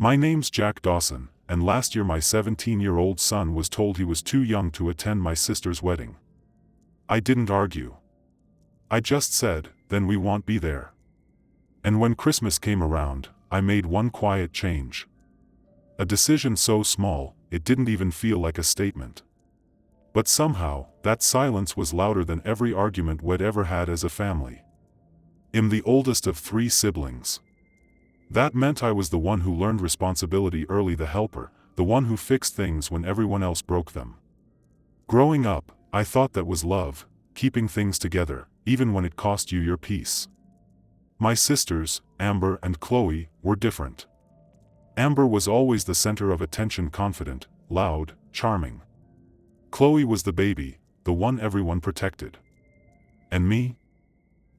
My name's Jack Dawson, and last year my 17-year-old son was told he was too young to attend my sister's wedding. I didn't argue. I just said, then we won't be there. And when Christmas came around, I made one quiet change. A decision so small, it didn't even feel like a statement. But somehow, that silence was louder than every argument we'd ever had as a family. I'm the oldest of 3 siblings. That meant I was the one who learned responsibility early, the helper, the one who fixed things when everyone else broke them. Growing up, I thought that was love, keeping things together, even when it cost you your peace. My sisters, Amber and Chloe, were different. Amber was always the center of attention, confident, loud, charming. Chloe was the baby, the one everyone protected. And me?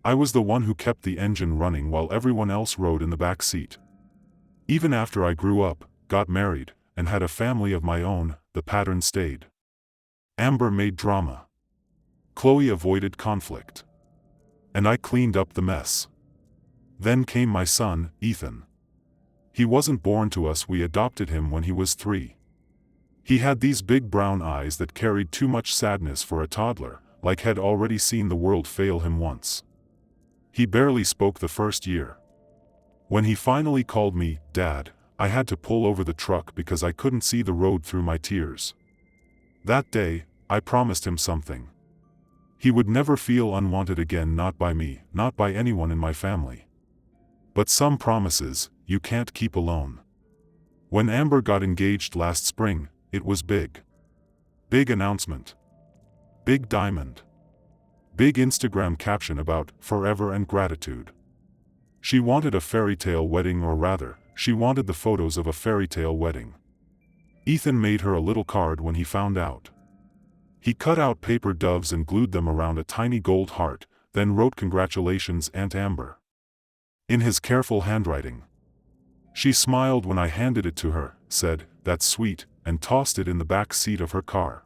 I was the one who kept the engine running while everyone else rode in the back seat. Even after I grew up, got married, and had a family of my own, the pattern stayed. Amber made drama. Chloe avoided conflict. And I cleaned up the mess. Then came my son, Ethan. He wasn't born to us, we adopted him when he was 3. He had these big brown eyes that carried too much sadness for a toddler, like he'd already seen the world fail him once. He barely spoke the first year. When he finally called me Dad, I had to pull over the truck because I couldn't see the road through my tears. That day, I promised him something. He would never feel unwanted again, not by me, not by anyone in my family. But some promises, you can't keep alone. When Amber got engaged last spring, it was big. Big announcement. Big diamond. Big Instagram caption about forever and gratitude. She wanted a fairy tale wedding, or rather, she wanted the photos of a fairy tale wedding. Ethan made her a little card when he found out. He cut out paper doves and glued them around a tiny gold heart, then wrote "Congratulations, Aunt Amber," in his careful handwriting. She smiled when I handed it to her, said, "That's sweet," and tossed it in the back seat of her car.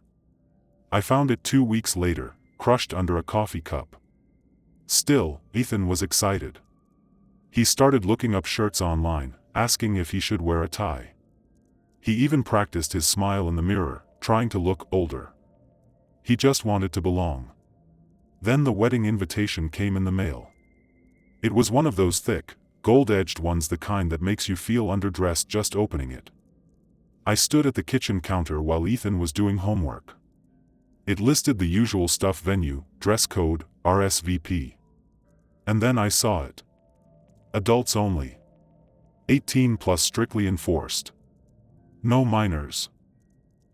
I found it 2 weeks later, crushed under a coffee cup. Still, Ethan was excited. He started looking up shirts online, asking if he should wear a tie. He even practiced his smile in the mirror, trying to look older. He just wanted to belong. Then the wedding invitation came in the mail. It was one of those thick, gold-edged ones, the kind that makes you feel underdressed just opening it. I stood at the kitchen counter while Ethan was doing homework. It listed the usual stuff: venue, dress code, RSVP. And then I saw it. Adults only. 18 plus, strictly enforced. No minors.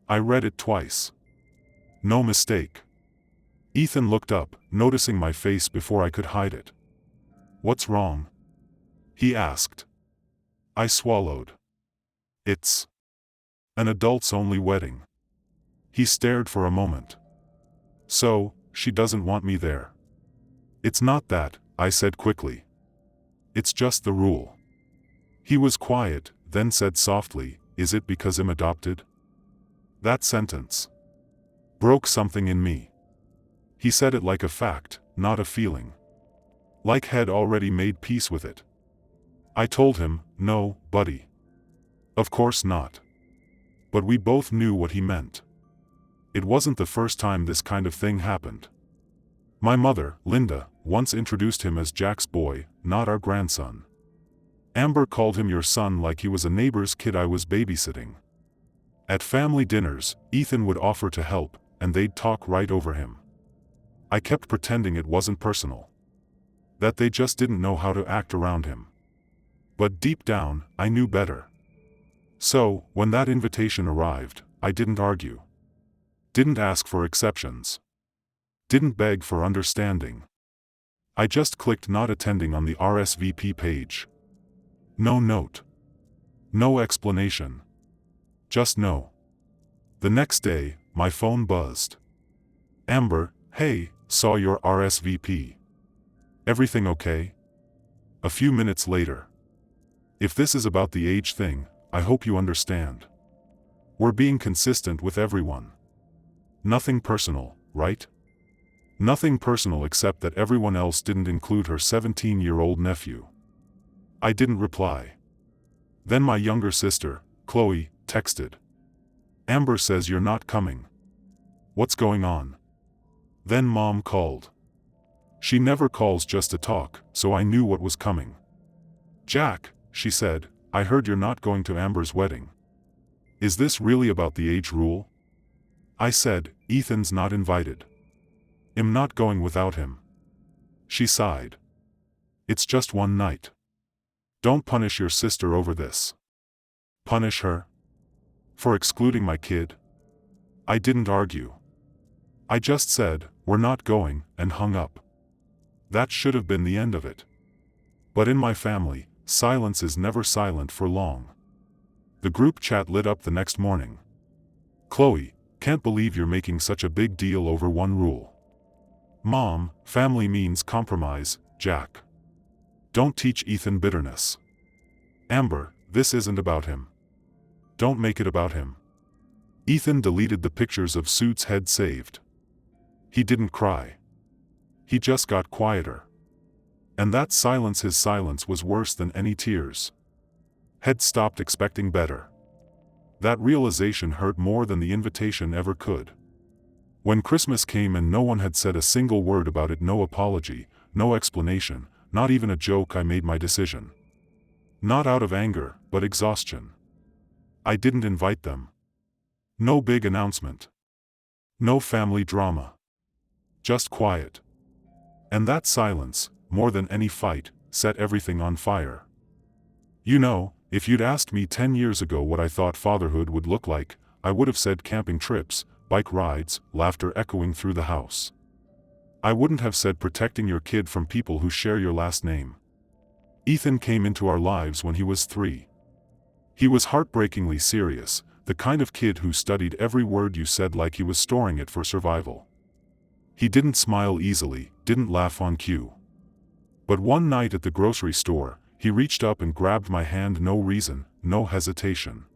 I read it twice. No mistake. Ethan looked up, noticing my face before I could hide it. "What's wrong?" he asked. I swallowed. "It's an adults-only wedding." He stared for a moment. "So, she doesn't want me there?" "It's not that," I said quickly. "It's just the rule." He was quiet, then said softly, "Is it because I'm adopted?" That sentence broke something in me. He said it like a fact, not a feeling. Like he'd already made peace with it. I told him, "No, buddy. Of course not." But we both knew what he meant. It wasn't the first time this kind of thing happened. My mother, Linda, once introduced him as Jack's boy, not our grandson. Amber called him your son like he was a neighbor's kid I was babysitting. At family dinners, Ethan would offer to help, and they'd talk right over him. I kept pretending it wasn't personal. That they just didn't know how to act around him. But deep down, I knew better. So, when that invitation arrived, I didn't argue. Didn't ask for exceptions. Didn't beg for understanding. I just clicked "not attending" on the RSVP page. No note. No explanation. Just no. The next day, my phone buzzed. "Amber, hey, saw your RSVP. Everything okay?" A few minutes later. "If this is about the age thing, I hope you understand. We're being consistent with everyone. Nothing personal, right? Nothing personal except that everyone else didn't include her 17-year-old nephew." I didn't reply. Then my younger sister, Chloe, texted. Amber says you're not coming. What's going on? Then Mom called. She never calls just to talk, so I knew what was coming. Jack, she said, I heard you're not going to Amber's wedding. Is this really about the age rule? I said, Ethan's not invited. I'm not going without him. She sighed. It's just one night. Don't punish your sister over this. Punish her? For excluding my kid? I didn't argue. I just said, we're not going, and hung up. That should have been the end of it. But in my family, silence is never silent for long. The group chat lit up the next morning. Chloe, can't believe you're making such a big deal over one rule. Mom, family means compromise, Jack. Don't teach Ethan bitterness. Amber, this isn't about him. Don't make it about him. Ethan deleted the pictures of Suit's head saved. He didn't cry. He just got quieter. And that silence, his silence, was worse than any tears. Head stopped expecting better. That realization hurt more than the invitation ever could. When Christmas came and no one had said a single word about it, no apology, no explanation, not even a joke, I made my decision. Not out of anger, but exhaustion. I didn't invite them. No big announcement. No family drama. Just quiet. And that silence, more than any fight, set everything on fire. You know, if you'd asked me 10 years ago what I thought fatherhood would look like, I would have said camping trips, bike rides, laughter echoing through the house. I wouldn't have said protecting your kid from people who share your last name. Ethan came into our lives when he was 3. He was heartbreakingly serious, the kind of kid who studied every word you said like he was storing it for survival. He didn't smile easily, didn't laugh on cue. But one night at the grocery store, he reached up and grabbed my hand, no reason, no hesitation.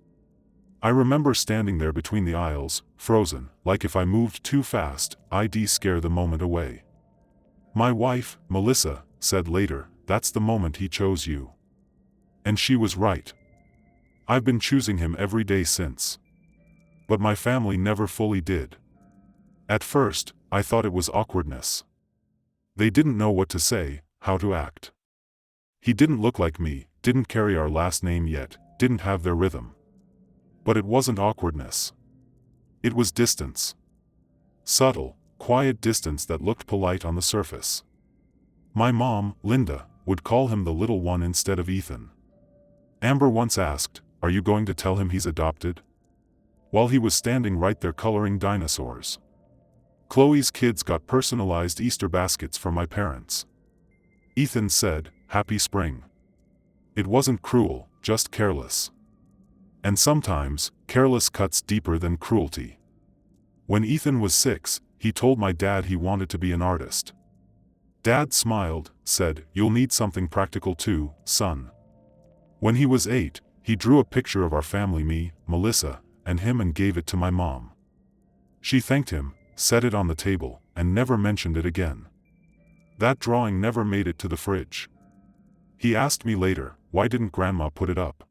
I remember standing there between the aisles, frozen, like if I moved too fast, I'd scare the moment away. My wife, Melissa, said later, that's the moment he chose you. And she was right. I've been choosing him every day since. But my family never fully did. At first, I thought it was awkwardness. They didn't know what to say, how to act. He didn't look like me, didn't carry our last name yet, didn't have their rhythm. But it wasn't awkwardness. It was distance. Subtle, quiet distance that looked polite on the surface. My mom, Linda, would call him the little one instead of Ethan. Amber once asked, "Are you going to tell him he's adopted?" While he was standing right there coloring dinosaurs. Chloe's kids got personalized Easter baskets from my parents. Ethan said, "Happy Spring." It wasn't cruel, just careless. And sometimes, careless cuts deeper than cruelty. When Ethan was 6, he told my dad he wanted to be an artist. Dad smiled, said, "You'll need something practical too, son." When he was 8, he drew a picture of our family, me, Melissa, and him, and gave it to my mom. She thanked him, set it on the table, and never mentioned it again. That drawing never made it to the fridge. He asked me later, why didn't Grandma put it up?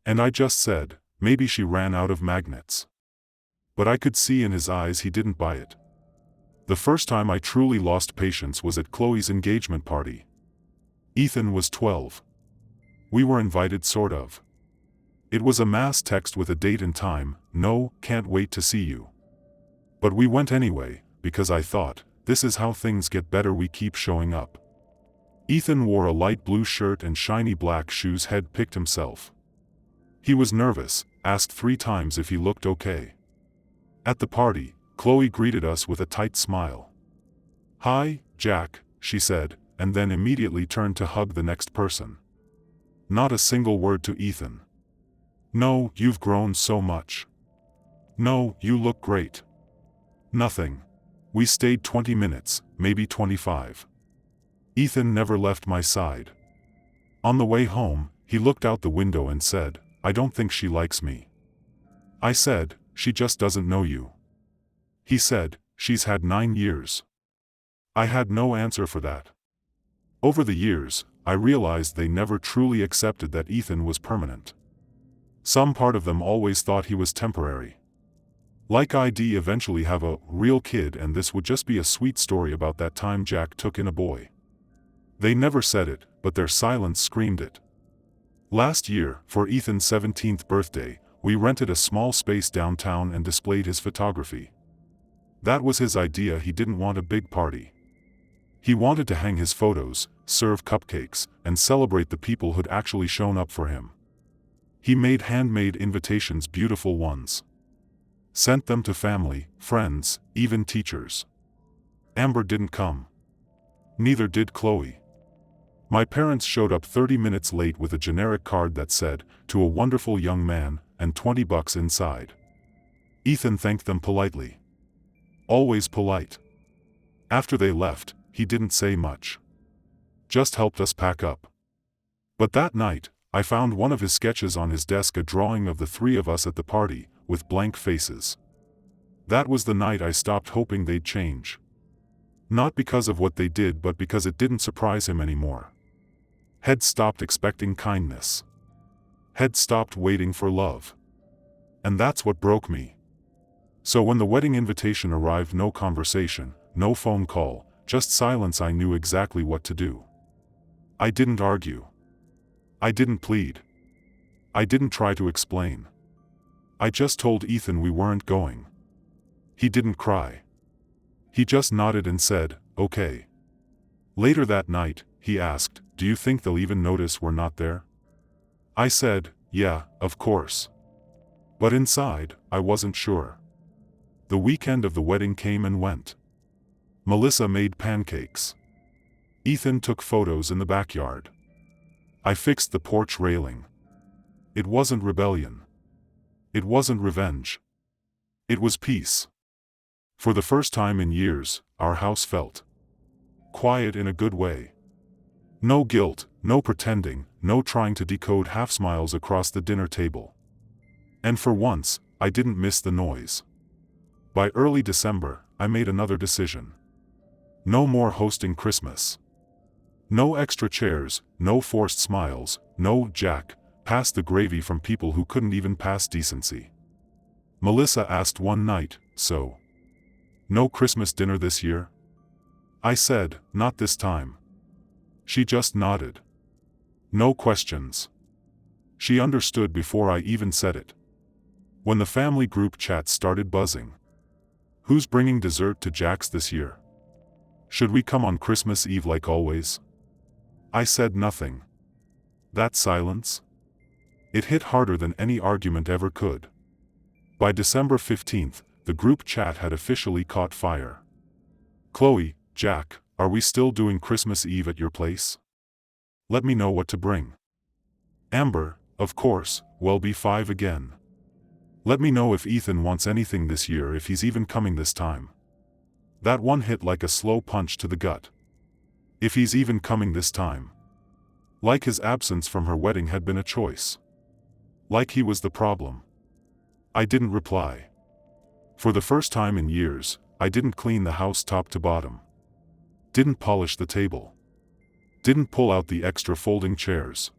And I just said, maybe she ran out of magnets. But I could see in his eyes he didn't buy it. The first time I truly lost patience was at Chloe's engagement party. Ethan was 12. We were invited, sort of. It was a mass text with a date and time, no, can't wait to see you. But we went anyway, because I thought, this is how things get better, we keep showing up. Ethan wore a light blue shirt and shiny black shoes, had picked himself. He was nervous, asked 3 times if he looked okay. At the party, Chloe greeted us with a tight smile. "Hi, Jack," she said, and then immediately turned to hug the next person. Not a single word to Ethan. "No, you've grown so much." "No, you look great." Nothing. We stayed 20 minutes, maybe 25. Ethan never left my side. On the way home, he looked out the window and said, "I don't think she likes me." I said, "She just doesn't know you." He said, "She's had 9 years." I had no answer for that. Over the years, I realized they never truly accepted that Ethan was permanent. Some part of them always thought he was temporary. Like I'd eventually have a real kid and this would just be a sweet story about that time Jack took in a boy. They never said it, but their silence screamed it. Last year, for Ethan's 17th birthday, we rented a small space downtown and displayed his photography. That was his idea. He didn't want a big party. He wanted to hang his photos, serve cupcakes, and celebrate the people who'd actually shown up for him. He made handmade invitations, beautiful ones. Sent them to family, friends, even teachers. Amber didn't come. Neither did Chloe. My parents showed up 30 minutes late with a generic card that said, "To a wonderful young man," and $20 inside. Ethan thanked them politely. Always polite. After they left, he didn't say much. Just helped us pack up. But that night, I found one of his sketches on his desk, a drawing of the three of us at the party, with blank faces. That was the night I stopped hoping they'd change. Not because of what they did, but because it didn't surprise him anymore. Had stopped expecting kindness. Had stopped waiting for love. And that's what broke me. So when the wedding invitation arrived, no conversation, no phone call, just silence, I knew exactly what to do. I didn't argue. I didn't plead. I didn't try to explain. I just told Ethan we weren't going. He didn't cry. He just nodded and said, "Okay." Later that night, he asked, "Do you think they'll even notice we're not there?" I said, "Yeah, of course." But inside, I wasn't sure. The weekend of the wedding came and went. Melissa made pancakes. Ethan took photos in the backyard. I fixed the porch railing. It wasn't rebellion. It wasn't revenge. It was peace. For the first time in years, our house felt quiet in a good way. No guilt, no pretending, no trying to decode half smiles across the dinner table. And for once, I didn't miss the noise. By early December, I made another decision. No more hosting Christmas. No extra chairs, no forced smiles, no "Jack, pass the gravy" from people who couldn't even pass decency. Melissa asked one night, "So, no Christmas dinner this year?" I said, "Not this time." She just nodded. No questions. She understood before I even said it. When the family group chat started buzzing. "Who's bringing dessert to Jack's this year? Should we come on Christmas Eve like always?" I said nothing. That silence? It hit harder than any argument ever could. By December 15th, the group chat had officially caught fire. "Chloe, Jack, are we still doing Christmas Eve at your place? Let me know what to bring." Amber, "Of course, we'll be 5 again. Let me know if Ethan wants anything this year, if he's even coming this time." That one hit like a slow punch to the gut. If he's even coming this time. Like his absence from her wedding had been a choice. Like he was the problem. I didn't reply. For the first time in years, I didn't clean the house top to bottom. Didn't polish the table. Didn't pull out the extra folding chairs.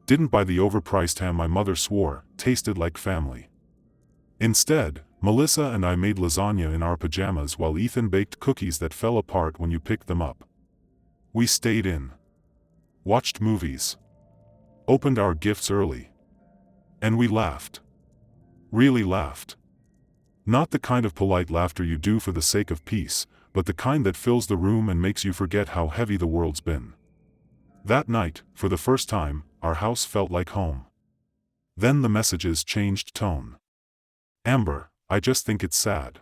Didn't buy the overpriced ham my mother swore tasted like family. Instead, Melissa and I made lasagna in our pajamas while Ethan baked cookies that fell apart when you picked them up. We stayed in. Watched movies. Opened our gifts early. And we laughed. Really laughed. Not the kind of polite laughter you do for the sake of peace, but the kind that fills the room and makes you forget how heavy the world's been. That night, for the first time, our house felt like home. Then the messages changed tone. "Amber, I just think it's sad.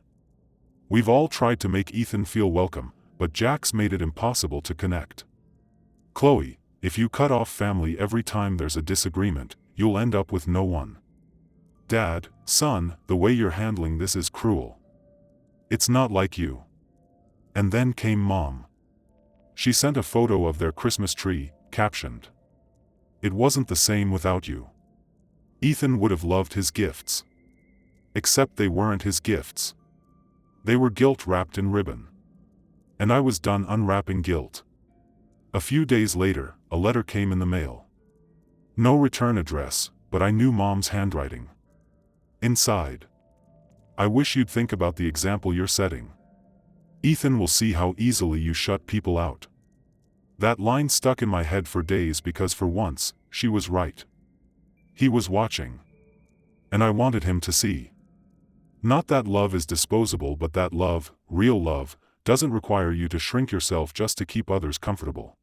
We've all tried to make Ethan feel welcome, but Jack's made it impossible to connect. Chloe, if you cut off family every time there's a disagreement, you'll end up with no one. Dad, son, the way you're handling this is cruel. It's not like you." And then came Mom. She sent a photo of their Christmas tree, captioned, "It wasn't the same without you." Ethan would have loved his gifts. Except they weren't his gifts. They were guilt wrapped in ribbon. And I was done unwrapping guilt. A few days later, a letter came in the mail. No return address, but I knew Mom's handwriting. Inside. I wish you'd think about the example you're setting. Ethan will see how easily you shut people out. That line stuck in my head for days because for once, she was right. He was watching. And I wanted him to see. Not that love is disposable, but that love, real love, doesn't require you to shrink yourself just to keep others comfortable.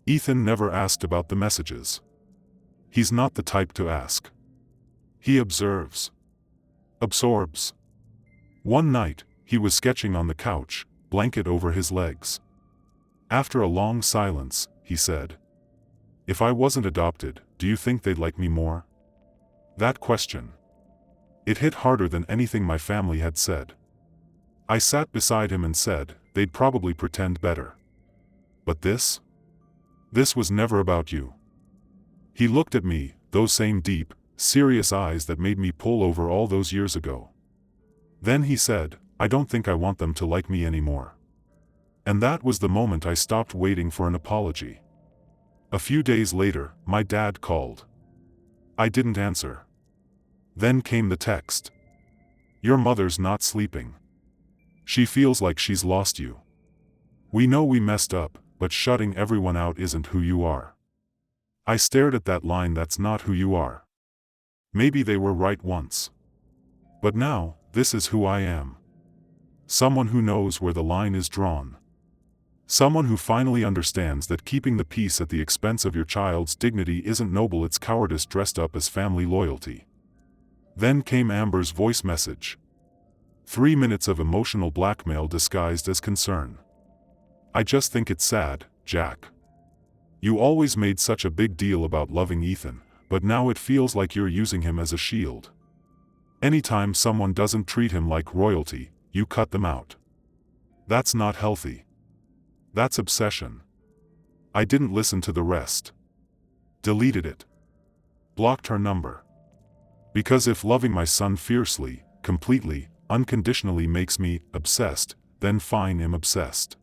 Ethan never asked about the messages. He's not the type to ask. He observes. Absorbs. One night, he was sketching on the couch, blanket over his legs. After a long silence, he said, "If I wasn't adopted, do you think they'd like me more?" That question. It hit harder than anything my family had said. I sat beside him and said, "They'd probably pretend better. But this? This was never about you." He looked at me, those same deep, serious eyes that made me pull over all those years ago. Then he said, "I don't think I want them to like me anymore." And that was the moment I stopped waiting for an apology. A few days later, my dad called. I didn't answer. Then came the text. "Your mother's not sleeping. She feels like she's lost you. We know we messed up, but shutting everyone out isn't who you are." I stared at that line. That's not who you are. Maybe they were right once. But now, this is who I am. Someone who knows where the line is drawn. Someone who finally understands that keeping the peace at the expense of your child's dignity isn't noble, it's cowardice dressed up as family loyalty. Then came Amber's voice message. 3 minutes of emotional blackmail disguised as concern. "I just think it's sad, Jack. You always made such a big deal about loving Ethan, but now it feels like you're using him as a shield. Anytime someone doesn't treat him like royalty, you cut them out. That's not healthy. That's obsession." I didn't listen to the rest. Deleted it. Blocked her number. Because if loving my son fiercely, completely, unconditionally makes me obsessed, then fine, I'm obsessed.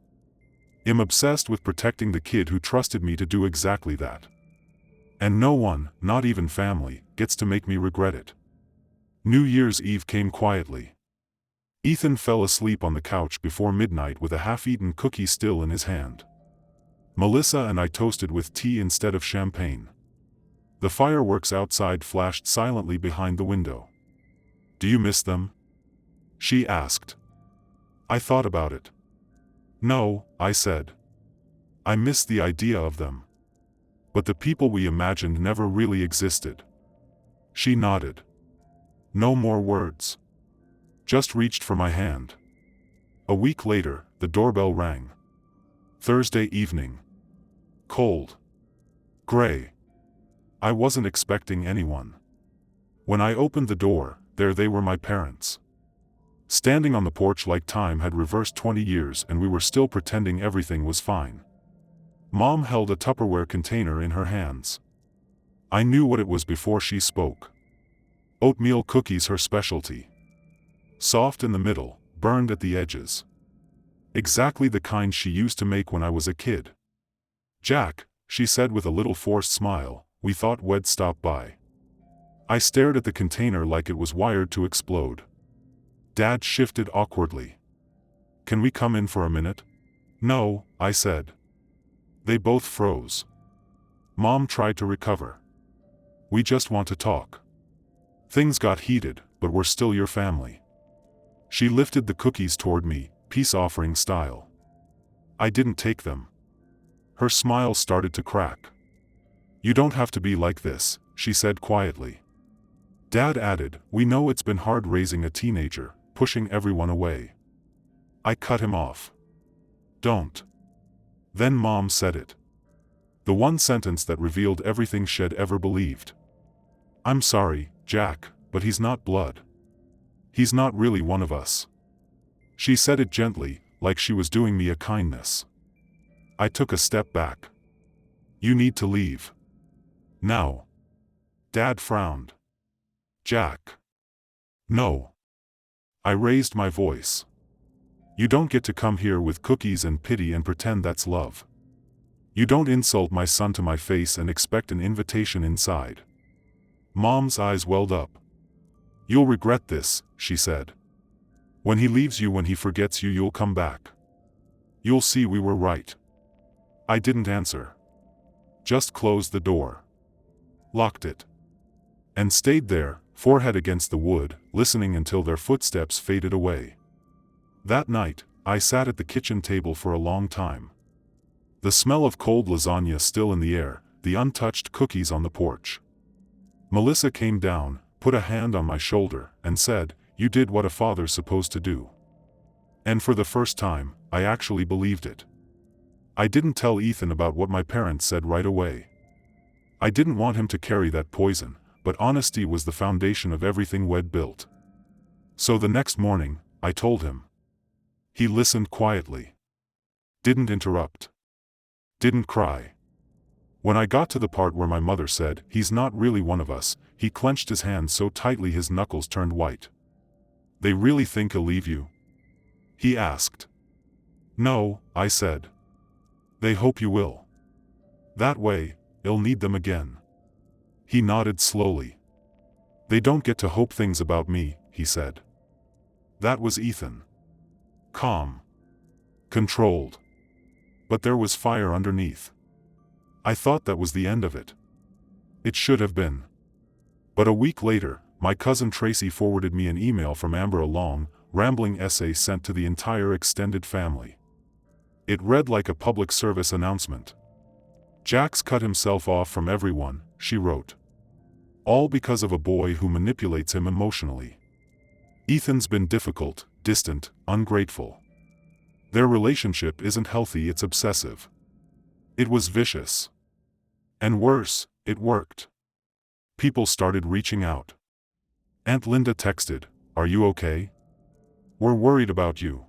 I'm obsessed with protecting the kid who trusted me to do exactly that. And no one, not even family, gets to make me regret it. New Year's Eve came quietly. Ethan fell asleep on the couch before midnight with a half-eaten cookie still in his hand. Melissa and I toasted with tea instead of champagne. The fireworks outside flashed silently behind the window. "Do you miss them?" she asked. I thought about it. "No," I said. "I miss the idea of them. But the people we imagined never really existed." She nodded. No more words. Just reached for my hand. A week later, the doorbell rang. Thursday evening. Cold. Gray. I wasn't expecting anyone. When I opened the door, there they were, my parents. Standing on the porch like time had reversed 20 years and we were still pretending everything was fine. Mom held a Tupperware container in her hands. I knew what it was before she spoke. Oatmeal cookies, her specialty. Soft in the middle, burned at the edges. Exactly the kind she used to make when I was a kid. "Jack," she said with a little forced smile, "we thought we'd stop by." I stared at the container like it was wired to explode. Dad shifted awkwardly. "Can we come in for a minute?" "No," I said. They both froze. Mom tried to recover. "We just want to talk. Things got heated, but we're still your family." She lifted the cookies toward me, peace offering style. I didn't take them. Her smile started to crack. "You don't have to be like this," she said quietly. Dad added, "We know it's been hard raising a teenager, pushing everyone away." I cut him off. "Don't." Then Mom said it. The one sentence that revealed everything she'd ever believed. "I'm sorry, Jack, but he's not blood. He's not really one of us." She said it gently, like she was doing me a kindness. I took a step back. "You need to leave. Now." Dad frowned. "Jack." "No." I raised my voice. "You don't get to come here with cookies and pity and pretend that's love. You don't insult my son to my face and expect an invitation inside." Mom's eyes welled up. "You'll regret this," she said. "When he leaves you, when he forgets you, you'll come back. You'll see we were right." I didn't answer. Just closed the door. Locked it. And stayed there, forehead against the wood, listening until their footsteps faded away. That night, I sat at the kitchen table for a long time. The smell of cold lasagna still in the air, the untouched cookies on the porch. Melissa came down, put a hand on my shoulder, and said, "You did what a father's supposed to do." And for the first time, I actually believed it. I didn't tell Ethan about what my parents said right away. I didn't want him to carry that poison, but honesty was the foundation of everything we'd built. So the next morning, I told him. He listened quietly. Didn't interrupt. Didn't cry. When I got to the part where my mother said, "He's not really one of us," he clenched his hands so tightly his knuckles turned white. "They really think he'll leave you?" he asked. "No," I said. "They hope you will. That way, you'll need them again." He nodded slowly. "They don't get to hope things about me," he said. That was Ethan. Calm. Controlled. But there was fire underneath. I thought that was the end of it. It should have been. But a week later, my cousin Tracy forwarded me an email from Amber, a long, rambling essay sent to the entire extended family. It read like a public service announcement. "Jack's cut himself off from everyone," she wrote. "All because of a boy who manipulates him emotionally. Ethan's been difficult, distant, ungrateful. Their relationship isn't healthy, it's obsessive. It was vicious. And worse, it worked. People started reaching out. Aunt Linda texted, 'Are you okay? We're worried about you.'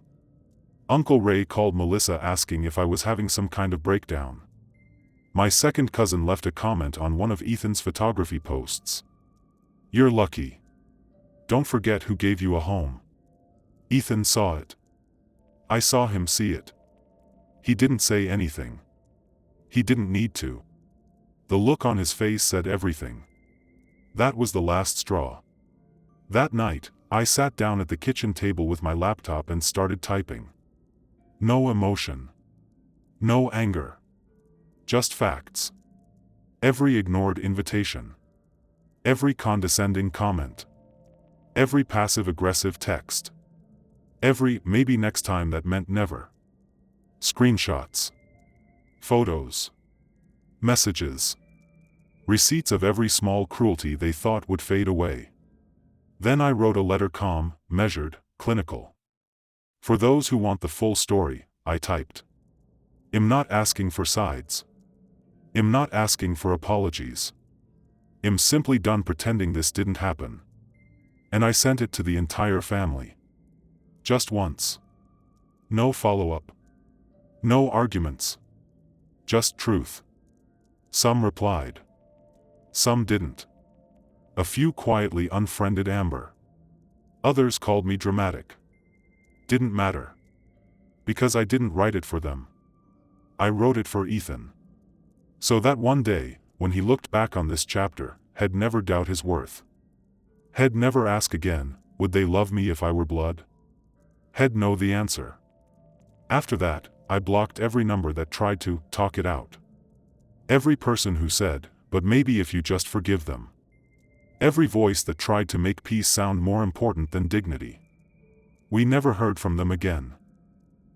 Uncle Ray called Melissa asking if I was having some kind of breakdown. My second cousin left a comment on one of Ethan's photography posts. 'You're lucky. Don't forget who gave you a home.' Ethan saw it. I saw him see it. He didn't say anything. He didn't need to. The look on his face said everything. That was the last straw. That night, I sat down at the kitchen table with my laptop and started typing. No emotion. No anger. Just facts. Every ignored invitation. Every condescending comment. Every passive-aggressive text. Every "maybe next time" that meant never. Screenshots. Photos. Messages. Receipts of every small cruelty they thought would fade away. Then I wrote a letter, calm, measured, clinical. For those who want the full story, I typed. I'm not asking for sides. I'm not asking for apologies. I'm simply done pretending this didn't happen. And I sent it to the entire family. Just once. No follow-up. No arguments. Just truth. Some replied. Some didn't. A few quietly unfriended Amber. Others called me dramatic. Didn't matter. Because I didn't write it for them. I wrote it for Ethan. So that one day, when he looked back on this chapter, he'd never doubt his worth. He'd never ask again, would they love me if I were blood? He'd know the answer. After that, I blocked every number that tried to talk it out. Every person who said, "But maybe if you just forgive them." Every voice that tried to make peace sound more important than dignity. We never heard from them again.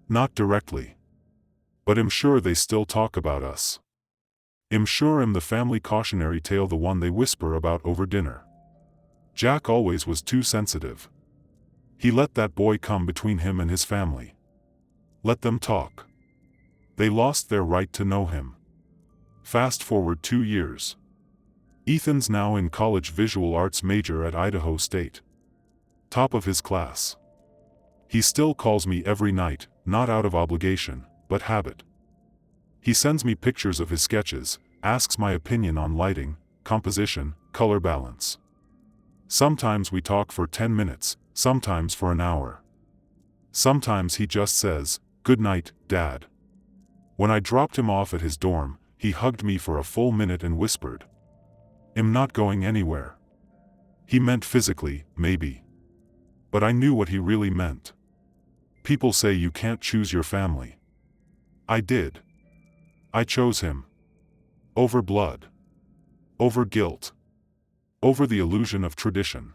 Not directly. But I'm sure they still talk about us. I'm sure I'm the family cautionary tale, the one they whisper about over dinner. Jack always was too sensitive. He let that boy come between him and his family. Let them talk. They lost their right to know him. Fast forward 2 years. Ethan's now in college, visual arts major at Idaho State. Top of his class. He still calls me every night, not out of obligation, but habit. He sends me pictures of his sketches, asks my opinion on lighting, composition, color balance. Sometimes we talk for 10 minutes, sometimes for an hour. Sometimes he just says, "Good night, Dad." When I dropped him off at his dorm, he hugged me for a full minute and whispered, I'm not going anywhere. He meant physically, maybe. But I knew what he really meant. People say you can't choose your family. I did. I chose him. Over blood. Over guilt. Over the illusion of tradition.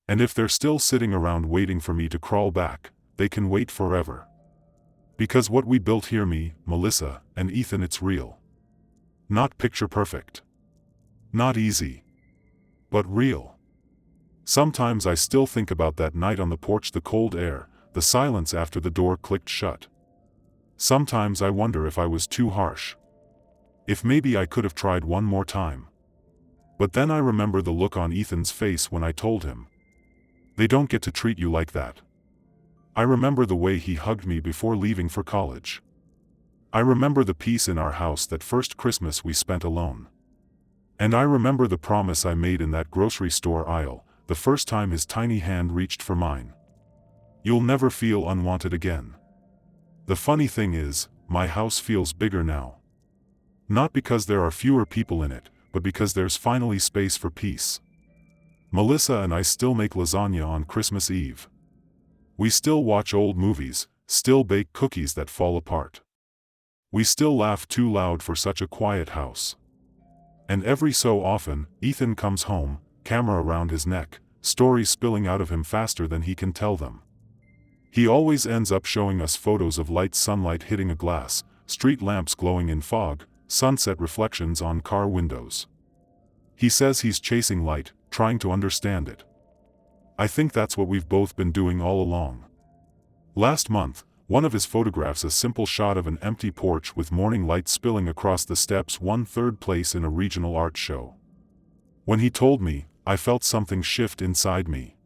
And if they're still sitting around waiting for me to crawl back, they can wait forever. Because what we built here, me, Melissa, and Ethan, it's real. Not picture perfect. Not easy. But real. Sometimes I still think about that night on the porch, the cold air, the silence after the door clicked shut. Sometimes I wonder if I was too harsh. If maybe I could have tried one more time. But then I remember the look on Ethan's face when I told him. They don't get to treat you like that. I remember the way he hugged me before leaving for college. I remember the peace in our house that first Christmas we spent alone. And I remember the promise I made in that grocery store aisle, the first time his tiny hand reached for mine. You'll never feel unwanted again. The funny thing is, my house feels bigger now. Not because there are fewer people in it, but because there's finally space for peace. Melissa and I still make lasagna on Christmas Eve. We still watch old movies, still bake cookies that fall apart. We still laugh too loud for such a quiet house. And every so often, Ethan comes home, camera around his neck, stories spilling out of him faster than he can tell them. He always ends up showing us photos of light sunlight hitting a glass, street lamps glowing in fog, sunset reflections on car windows. He says he's chasing light, trying to understand it. I think that's what we've both been doing all along. Last month, one of his photographs, a simple shot of an empty porch with morning light spilling across the steps, won third place in a regional art show. When he told me, I felt something shift inside me.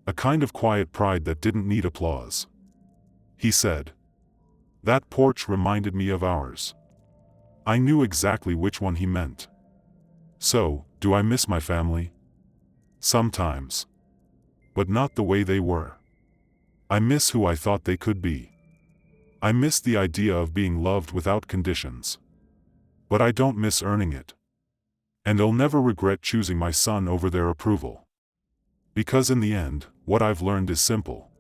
A kind of quiet pride that didn't need applause. He said, "That porch reminded me of ours." I knew exactly which one he meant. So, do I miss my family? Sometimes. But not the way they were. I miss who I thought they could be. I miss the idea of being loved without conditions. But I don't miss earning it. And I'll never regret choosing my son over their approval. Because in the end, what I've learned is simple.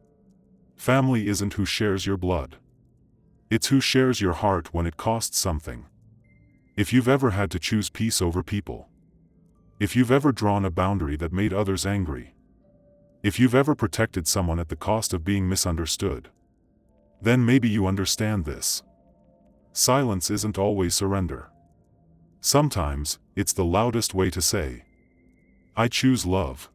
Family isn't who shares your blood. It's who shares your heart when it costs something. If you've ever had to choose peace over people. If you've ever drawn a boundary that made others angry. If you've ever protected someone at the cost of being misunderstood. Then maybe you understand this. Silence isn't always surrender. Sometimes, it's the loudest way to say, I choose love.